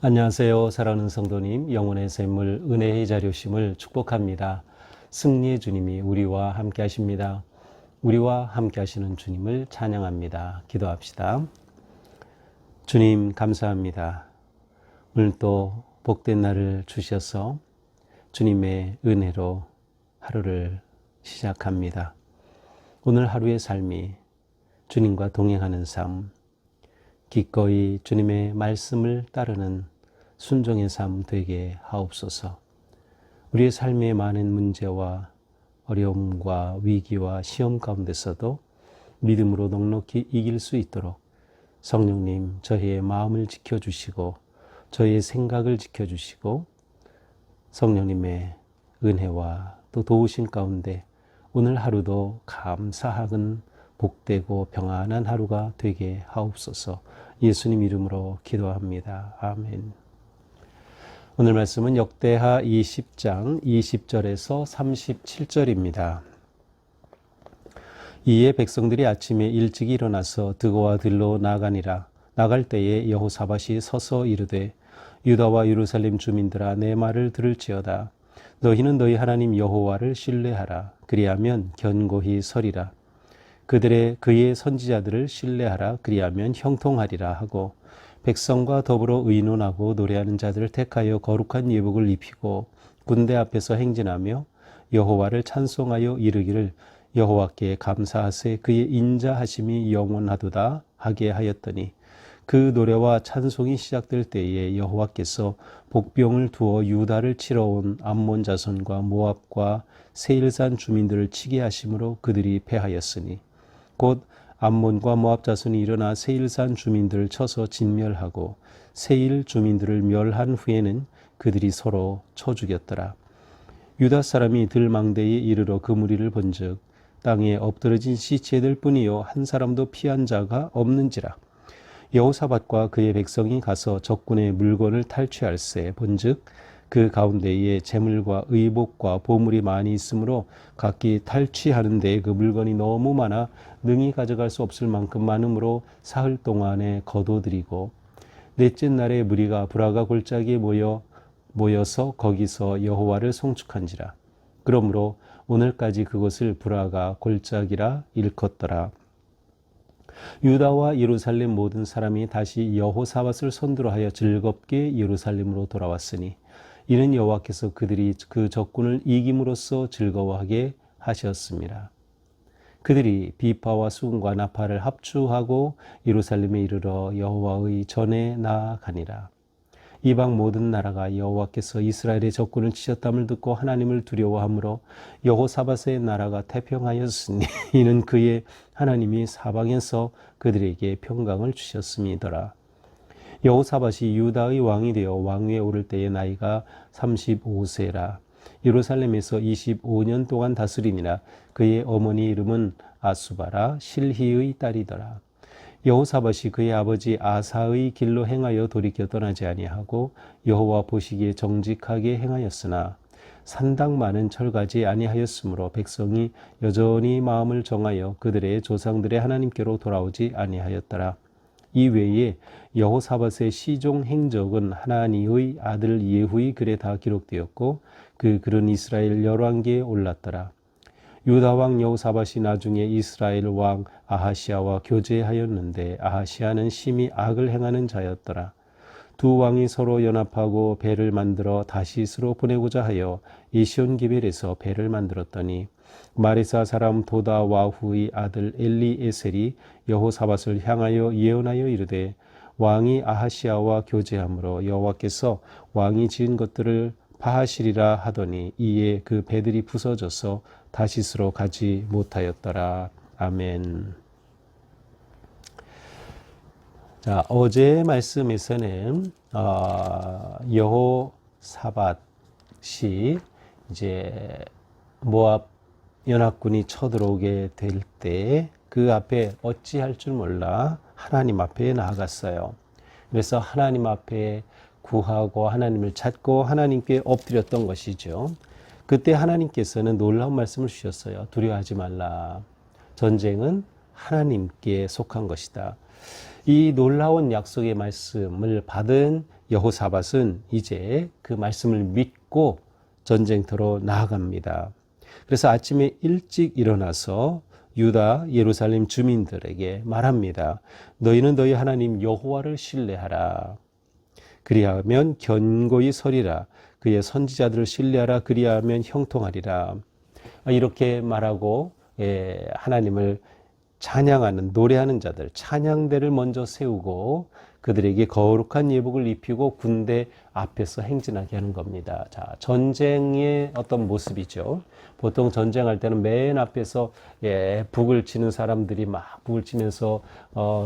안녕하세요. 사랑하는 성도님, 영혼의 샘물 은혜의 자료심을 축복합니다. 승리의 주님이 우리와 함께 하십니다. 우리와 함께 하시는 주님을 찬양합니다. 기도합시다. 주님 감사합니다. 오늘 또 복된 날을 주셔서 주님의 은혜로 하루를 시작합니다. 오늘 하루의 삶이 주님과 동행하는 삶, 기꺼이 주님의 말씀을 따르는 순종의 삶 되게 하옵소서. 우리의 삶의 많은 문제와 어려움과 위기와 시험 가운데서도 믿음으로 넉넉히 이길 수 있도록 성령님 저희의 마음을 지켜주시고 저희의 생각을 지켜주시고 성령님의 은혜와 또 도우신 가운데 오늘 하루도 감사하건 복되고 평안한 하루가 되게 하옵소서. 예수님 이름으로 기도합니다. 아멘. 오늘 말씀은 역대하 20장 20절에서 37절입니다. 이에 백성들이 아침에 일찍 일어나서 드고와 들로 나가니라. 나갈 때에 여호사밧이 서서 이르되 유다와 예루살렘 주민들아 내 말을 들을지어다. 너희는 너희 하나님 여호와를 신뢰하라. 그리하면 견고히 서리라. 그의 선지자들을 신뢰하라. 그리하면 형통하리라 하고 백성과 더불어 의논하고 노래하는 자들을 택하여 거룩한 예복을 입히고 군대 앞에서 행진하며 여호와를 찬송하여 이르기를 여호와께 감사하세 그의 인자하심이 영원하도다 하게 하였더니 그 노래와 찬송이 시작될 때에 여호와께서 복병을 두어 유다를 치러 온 암몬 자손과 모압과 세일산 주민들을 치게 하심으로 그들이 패하였으니 곧 암몬과 모압 자손이 일어나 세일산 주민들을 쳐서 진멸하고 세일 주민들을 멸한 후에는 그들이 서로 쳐 죽였더라. 유다 사람이 들망대에 이르러 그 무리를 본즉 땅에 엎드러진 시체들 뿐이요 한 사람도 피한 자가 없는지라. 여호사밧과 그의 백성이 가서 적군의 물건을 탈취할세 본즉 그 가운데에 재물과 의복과 보물이 많이 있으므로 각기 탈취하는 데에 그 물건이 너무 많아 능히 가져갈 수 없을 만큼 많으므로 사흘 동안에 거둬들이고 넷째 날에 무리가 브라가 골짜기에 모여서 거기서 여호와를 송축한지라. 그러므로 오늘까지 그곳을 브라가 골짜기라 일컫더라. 유다와 예루살렘 모든 사람이 다시 여호사밧을 선두로 하여 즐겁게 예루살렘으로 돌아왔으니 이는 여호와께서 그들이 그 적군을 이김으로써 즐거워하게 하셨습니다. 그들이 비파와 수금과 나팔을 합주하고 예루살렘에 이르러 여호와의 전에 나아가니라. 이방 모든 나라가 여호와께서 이스라엘의 적군을 치셨담을 듣고 하나님을 두려워하므로 여호사밧의 나라가 태평하였으니 이는 그의 하나님이 사방에서 그들에게 평강을 주셨음이더라. 여호사밧이 유다의 왕이 되어 왕위에 오를 때의 나이가 35세라. 예루살렘에서 25년 동안 다스리니라. 그의 어머니 이름은 아수바라 실히의 딸이더라. 여호사밧이 그의 아버지 아사의 길로 행하여 돌이켜 떠나지 아니하고 여호와 보시기에 정직하게 행하였으나 산당 많은 철가지 아니하였으므로 백성이 여전히 마음을 정하여 그들의 조상들의 하나님께로 돌아오지 아니하였더라. 이 외에 여호사밧의 시종 행적은 하나니의 아들 예후의 글에 다 기록되었고 그 글은 이스라엘 열왕기에 올랐더라. 유다 왕 여호사밧이 나중에 이스라엘 왕 아하시아와 교제하였는데 아하시아는 심히 악을 행하는 자였더라. 두 왕이 서로 연합하고 배를 만들어 다시스로 보내고자 하여 에시온게벨에서 배를 만들었더니 마레사 사람 도다와후의 아들 엘리에셀이 여호사밧을 향하여 예언하여 이르되 왕이 아하시아와 교제하므로 여호와께서 왕이 지은 것들을 파하시리라 하더니 이에 그 배들이 부서져서 다시스로 가지 못하였더라. 아멘. 자, 어제의 말씀에서는 여호사밧이 이제 모압 연합군이 쳐들어오게 될 때 그 앞에 어찌할 줄 몰라 하나님 앞에 나아갔어요. 그래서 하나님 앞에 구하고 하나님을 찾고 하나님께 엎드렸던 것이죠. 그때 하나님께서는 놀라운 말씀을 주셨어요. 두려워하지 말라. 전쟁은 하나님께 속한 것이다. 이 놀라운 약속의 말씀을 받은 여호사밧은 이제 그 말씀을 믿고 전쟁터로 나아갑니다. 그래서 아침에 일찍 일어나서 유다 예루살렘 주민들에게 말합니다. 너희는 너희 하나님 여호와를 신뢰하라. 그리하면 견고히 서리라. 그의 선지자들을 신뢰하라. 그리하면 형통하리라. 이렇게 말하고 하나님을 찬양하는 노래하는 자들 찬양대를 먼저 세우고 그들에게 거룩한 예복을 입히고 군대 앞에서 행진하게 하는 겁니다. 자, 전쟁의 어떤 모습이죠. 보통 전쟁할 때는 맨 앞에서 북을 치는 사람들이 막 북을 치면서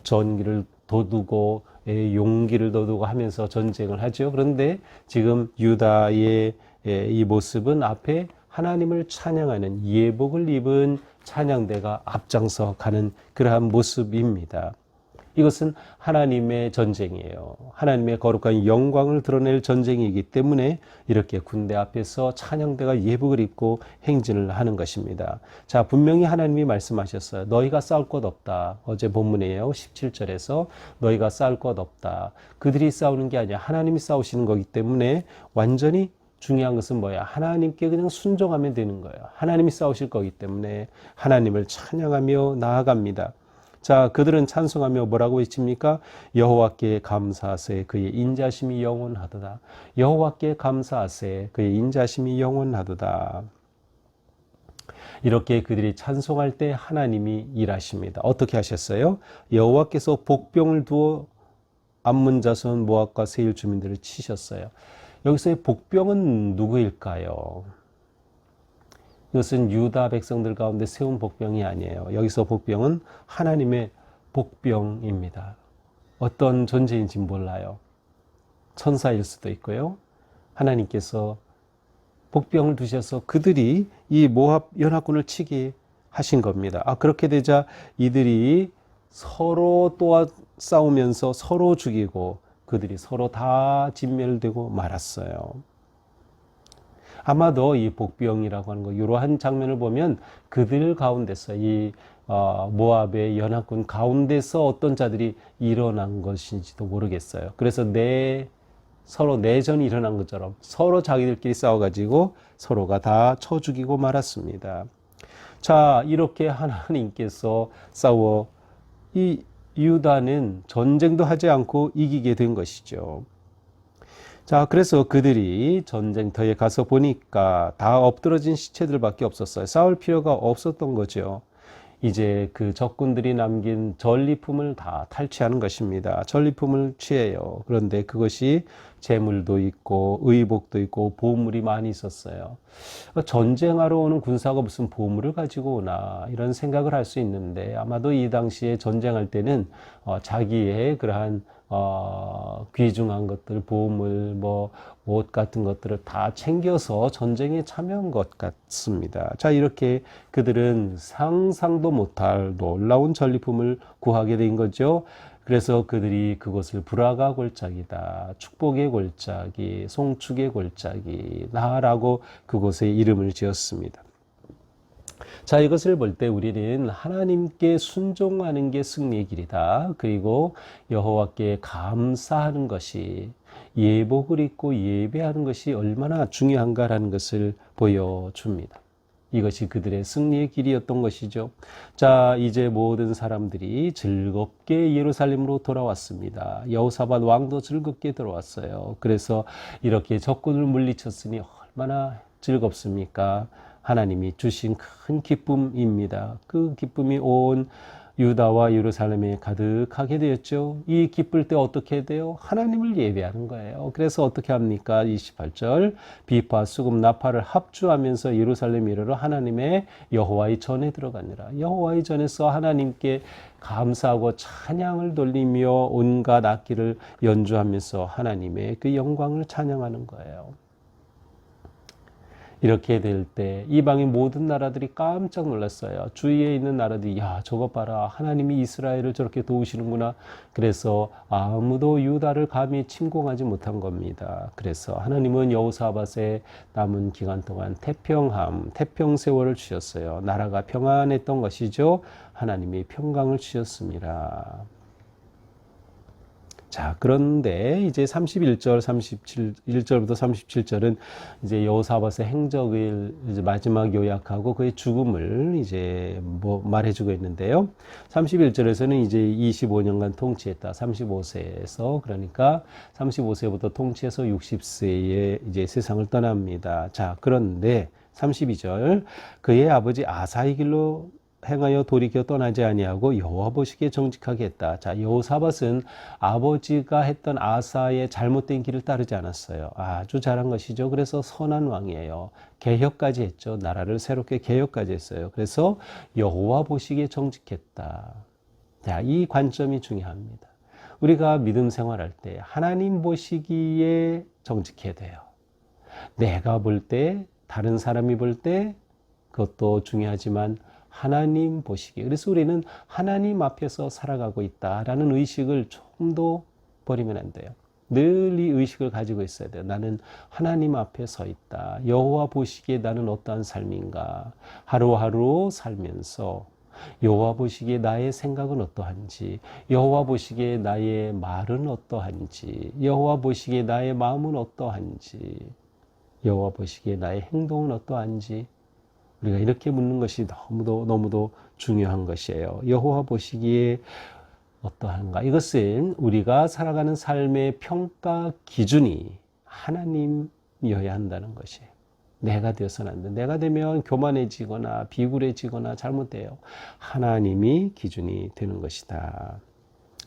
전기를 돋우고 용기를 돋우고 하면서 전쟁을 하죠. 그런데 지금 유다의 이 모습은 앞에 하나님을 찬양하는 예복을 입은 찬양대가 앞장서 가는 그러한 모습입니다. 이것은 하나님의 전쟁이에요. 하나님의 거룩한 영광을 드러낼 전쟁이기 때문에 이렇게 군대 앞에서 찬양대가 예복을 입고 행진을 하는 것입니다. 자, 분명히 하나님이 말씀하셨어요. 너희가 싸울 것 없다. 어제 본문이에요. 17절에서 너희가 싸울 것 없다. 그들이 싸우는 게 아니라 하나님이 싸우시는 거기 때문에 완전히 중요한 것은 뭐야? 하나님께 그냥 순종하면 되는 거예요. 하나님이 싸우실 거기 때문에 하나님을 찬양하며 나아갑니다. 자, 그들은 찬송하며 뭐라고 외칩니까? 여호와께 감사하세 그의 인자심이 영원하도다. 여호와께 감사하세 그의 인자심이 영원하도다. 이렇게 그들이 찬송할 때 하나님이 일하십니다. 어떻게 하셨어요? 여호와께서 복병을 두어 암몬 자손 모압과 세일 주민들을 치셨어요. 여기서의 복병은 누구일까요? 이것은 유다 백성들 가운데 세운 복병이 아니에요. 여기서 복병은 하나님의 복병입니다. 어떤 존재인지 몰라요. 천사일 수도 있고요. 하나님께서 복병을 두셔서 그들이 이 모압 연합군을 치게 하신 겁니다. 그렇게 되자 이들이 서로 또 싸우면서 서로 죽이고 그들이 서로 다 진멸되고 말았어요. 아마도 이 복병이라고 하는 거 이러한 장면을 보면 그들 가운데서 이 모압의 연합군 가운데서 어떤 자들이 일어난 것인지도 모르겠어요. 그래서 서로 내전이 일어난 것처럼 서로 자기들끼리 싸워가지고 서로가 다 쳐 죽이고 말았습니다. 자, 이렇게 하나님께서 싸워 이 유다는 전쟁도 하지 않고 이기게 된 것이죠. 자, 그래서 그들이 전쟁터에 가서 보니까 다 엎드러진 시체들밖에 없었어요. 싸울 필요가 없었던 거죠. 이제 그 적군들이 남긴 전리품을 다 탈취하는 것입니다. 전리품을 취해요. 그런데 그것이 재물도 있고 의복도 있고 보물이 많이 있었어요. 전쟁하러 오는 군사가 무슨 보물을 가지고 오나 이런 생각을 할 수 있는데 아마도 이 당시에 전쟁할 때는 자기의 그러한 귀중한 것들, 보물, 옷 같은 것들을 다 챙겨서 전쟁에 참여한 것 같습니다. 자, 이렇게 그들은 상상도 못할 놀라운 전리품을 구하게 된 거죠. 그래서 그들이 그것을 불화가 골짜기다, 축복의 골짜기, 송축의 골짜기다라고 그곳에 이름을 지었습니다. 자, 이것을 볼 때 우리는 하나님께 순종하는 게 승리의 길이다. 그리고 여호와께 감사하는 것이 예복을 입고 예배하는 것이 얼마나 중요한가라는 것을 보여줍니다. 이것이 그들의 승리의 길이었던 것이죠. 자, 이제 모든 사람들이 즐겁게 예루살렘으로 돌아왔습니다. 여호사밧 왕도 즐겁게 돌아왔어요. 그래서 이렇게 적군을 물리쳤으니 얼마나 즐겁습니까? 하나님이 주신 큰 기쁨입니다. 그 기쁨이 온 유다와 예루살렘에 가득하게 되었죠. 이 기쁠 때 어떻게 돼요? 하나님을 예배하는 거예요. 그래서 어떻게 합니까? 28절 비파, 수금, 나팔을 합주하면서 예루살렘 이르러 하나님의 여호와의 전에 들어가니라. 여호와의 전에서 하나님께 감사하고 찬양을 돌리며 온갖 악기를 연주하면서 하나님의 그 영광을 찬양하는 거예요. 이렇게 될 때 이방의 모든 나라들이 깜짝 놀랐어요. 주위에 있는 나라들이 야 저것 봐라 하나님이 이스라엘을 저렇게 도우시는구나. 그래서 아무도 유다를 감히 침공하지 못한 겁니다. 그래서 하나님은 여호사밧의 남은 기간 동안 태평 세월을 주셨어요. 나라가 평안했던 것이죠. 하나님이 평강을 주셨습니다. 자, 그런데 이제 31절, 31절부터 37절은 이제 여호사밧의 행적을 이제 마지막 요약하고 그의 죽음을 이제 뭐 말해주고 있는데요. 31절에서는 이제 25년간 통치했다. 35세에서 그러니까 35세부터 통치해서 60세에 이제 세상을 떠납니다. 자, 그런데 32절 그의 아버지 아사의 길로 행하여 돌이켜 떠나지 아니하고 여호와 보시기에 정직하게 했다. 자, 여호사밧은 아버지가 했던 아사의 잘못된 길을 따르지 않았어요. 아주 잘한 것이죠. 그래서 선한 왕이에요. 개혁까지 했죠. 나라를 새롭게 개혁까지 했어요. 그래서 여호와 보시기에 정직했다. 자, 이 관점이 중요합니다. 우리가 믿음 생활할 때 하나님 보시기에 정직해야 돼요. 내가 볼 때, 다른 사람이 볼 때 그것도 중요하지만 하나님 보시기에. 그래서 우리는 하나님 앞에서 살아가고 있다라는 의식을 조금 더 버리면 안 돼요. 늘 이 의식을 가지고 있어야 돼요. 나는 하나님 앞에 서 있다. 여호와 보시기에 나는 어떠한 삶인가. 하루하루 살면서 여호와 보시기에 나의 생각은 어떠한지, 여호와 보시기에 나의 말은 어떠한지, 여호와 보시기에 나의 마음은 어떠한지, 여호와 보시기에 나의 행동은 어떠한지, 우리가 이렇게 묻는 것이 너무도 중요한 것이에요. 여호와 보시기에 어떠한가? 이것은 우리가 살아가는 삶의 평가 기준이 하나님이어야 한다는 것이에요. 내가 되어서는 안 돼. 내가 되면 교만해지거나 비굴해지거나 잘못돼요. 하나님이 기준이 되는 것이다.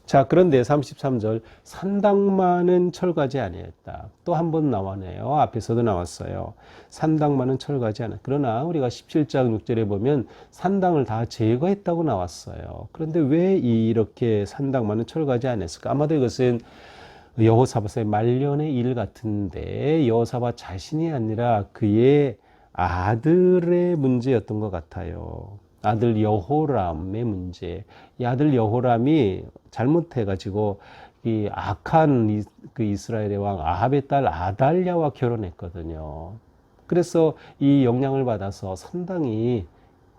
자, 그런데 33절 산당만은 철거하지 아니했다. 또 한 번 나오네요. 앞에서도 나왔어요. 산당만은 철거하지 않았다. 그러나 우리가 17장 6절에 보면 산당을 다 제거했다고 나왔어요. 그런데 왜 이렇게 산당만은 철거하지 않았을까? 아마도 이것은 여호사밧의 말년의 일 같은데 여호사밧 자신이 아니라 그의 아들의 문제였던 것 같아요. 아들 여호람의 문제. 이 아들 여호람이 잘못해가지고 이 악한 그 이스라엘의 왕 아합의 딸 아달랴와 결혼했거든요. 그래서 이 영향을 받아서 산당이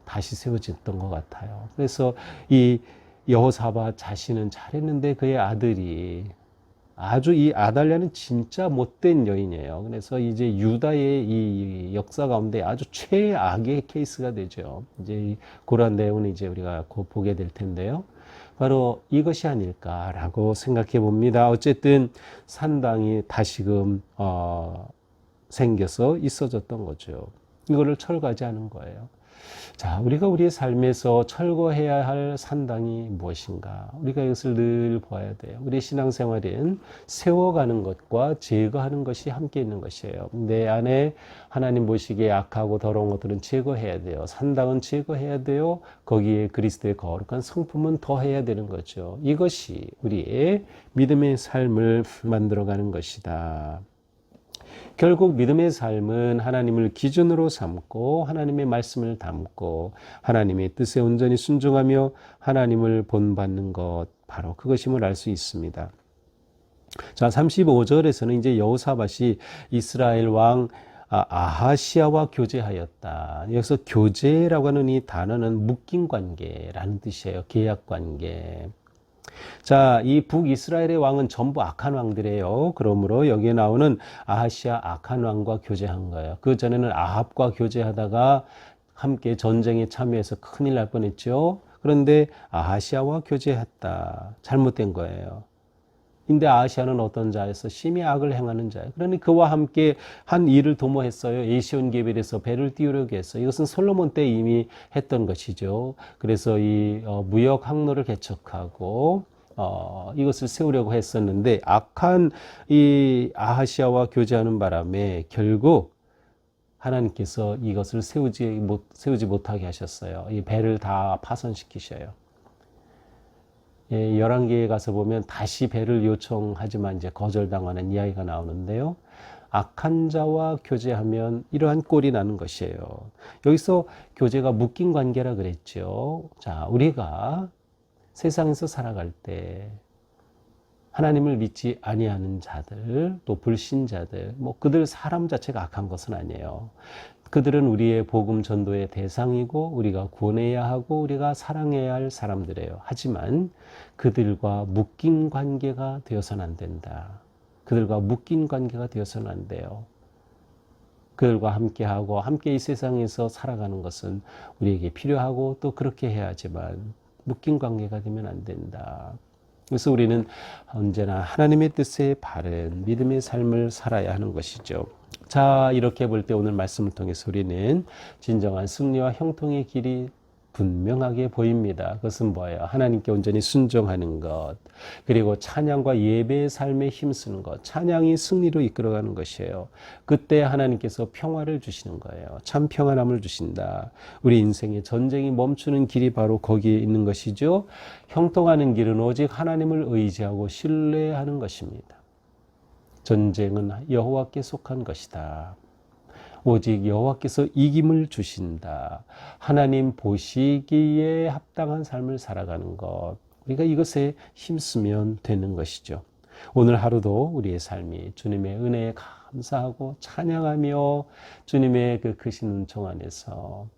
다시 세워졌던 것 같아요. 그래서 이 여호사밧 자신은 잘했는데 그의 아들이 아주 이 아달랴는 진짜 못된 여인이에요. 그래서 이제 유다의 이 역사 가운데 아주 최악의 케이스가 되죠. 이제 그런 내용은 이제 우리가 곧 보게 될 텐데요. 바로 이것이 아닐까라고 생각해 봅니다. 어쨌든 산당이 다시금 생겨서 있어졌던 거죠. 이거를 철거하지 않은 거예요. 자, 우리가 우리의 삶에서 철거해야 할 산당이 무엇인가? 우리가 이것을 늘 보아야 돼요. 우리의 신앙생활은 세워가는 것과 제거하는 것이 함께 있는 것이에요. 내 안에 하나님 보시기에 악하고 더러운 것들은 제거해야 돼요. 산당은 제거해야 돼요. 거기에 그리스도의 거룩한 성품은 더해야 되는 거죠. 이것이 우리의 믿음의 삶을 만들어가는 것이다. 결국 믿음의 삶은 하나님을 기준으로 삼고 하나님의 말씀을 담고 하나님의 뜻에 온전히 순종하며 하나님을 본받는 것, 바로 그것임을 알 수 있습니다. 자, 35절에서는 이제 여호사밧이 이스라엘 왕 아하시아와 교제하였다. 여기서 교제라고 하는 이 단어는 묶인 관계라는 뜻이에요. 계약 관계. 자, 이 북이스라엘의 왕은 전부 악한 왕들이에요. 그러므로 여기에 나오는 아하시아 악한 왕과 교제한 거예요. 그 전에는 아합과 교제하다가 함께 전쟁에 참여해서 큰일 날 뻔했죠. 그런데 아하시아와 교제했다. 잘못된 거예요. 근데 아하시아는 어떤 자에서 심히 악을 행하는 자예요. 그러니 그와 함께 한 일을 도모했어요. 에시온게벨에서 배를 띄우려고 했어요. 이것은 솔로몬 때 이미 했던 것이죠. 그래서 이 무역 항로를 개척하고 이것을 세우려고 했었는데 악한 이 아하시아와 교제하는 바람에 결국 하나님께서 이것을 세우지 못하게 하셨어요. 이 배를 다 파손시키셔요. 열왕기에 가서 보면 다시 배를 요청하지만 이제 거절당하는 이야기가 나오는데요. 악한 자와 교제하면 이러한 꼴이 나는 것이에요. 여기서 교제가 묶인 관계라 그랬죠. 자, 우리가 세상에서 살아갈 때 하나님을 믿지 아니하는 자들, 또 불신자들, 그들 사람 자체가 악한 것은 아니에요. 그들은 우리의 복음 전도의 대상이고 우리가 구원해야 하고 우리가 사랑해야 할 사람들이에요. 하지만 그들과 묶인 관계가 되어서는 안 된다. 그들과 묶인 관계가 되어서는 안 돼요. 그들과 함께하고 함께 이 세상에서 살아가는 것은 우리에게 필요하고 또 그렇게 해야 하지만 묶인 관계가 되면 안 된다. 그래서 우리는 언제나 하나님의 뜻에 바른 믿음의 삶을 살아야 하는 것이죠. 자, 이렇게 볼 때 오늘 말씀을 통해서 우리는 진정한 승리와 형통의 길이 분명하게 보입니다. 그것은 뭐예요? 하나님께 온전히 순종하는 것, 그리고 찬양과 예배의 삶에 힘쓰는 것, 찬양이 승리로 이끌어가는 것이에요. 그때 하나님께서 평화를 주시는 거예요. 참 평안함을 주신다. 우리 인생의 전쟁이 멈추는 길이 바로 거기에 있는 것이죠. 형통하는 길은 오직 하나님을 의지하고 신뢰하는 것입니다. 전쟁은 여호와께 속한 것이다. 오직 여호와께서 이김을 주신다. 하나님 보시기에 합당한 삶을 살아가는 것. 우리가 이것에 힘쓰면 되는 것이죠. 오늘 하루도 우리의 삶이 주님의 은혜에 감사하고 찬양하며 주님의 그 크신 은총 안에서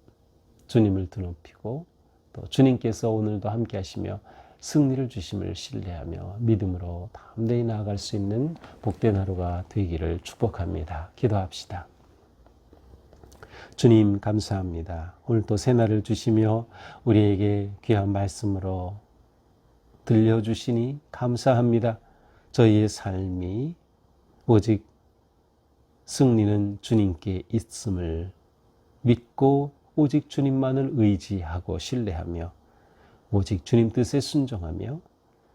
주님을 드높이고 또 주님께서 오늘도 함께 하시며 승리를 주심을 신뢰하며 믿음으로 담대히 나아갈 수 있는 복된 하루가 되기를 축복합니다. 기도합시다. 주님 감사합니다. 오늘 또 새날을 주시며 우리에게 귀한 말씀으로 들려주시니 감사합니다. 저희의 삶이 오직 승리는 주님께 있음을 믿고 오직 주님만을 의지하고 신뢰하며 오직 주님 뜻에 순종하며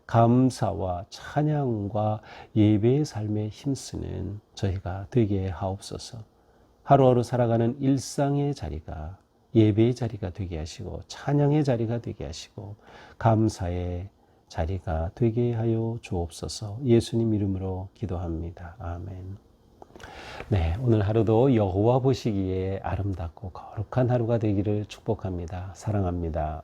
감사와 찬양과 예배의 삶에 힘쓰는 저희가 되게 하옵소서. 하루하루 살아가는 일상의 자리가 예배의 자리가 되게 하시고 찬양의 자리가 되게 하시고 감사의 자리가 되게 하여 주옵소서. 예수님 이름으로 기도합니다. 아멘. 네, 오늘 하루도 여호와 보시기에 아름답고 거룩한 하루가 되기를 축복합니다. 사랑합니다.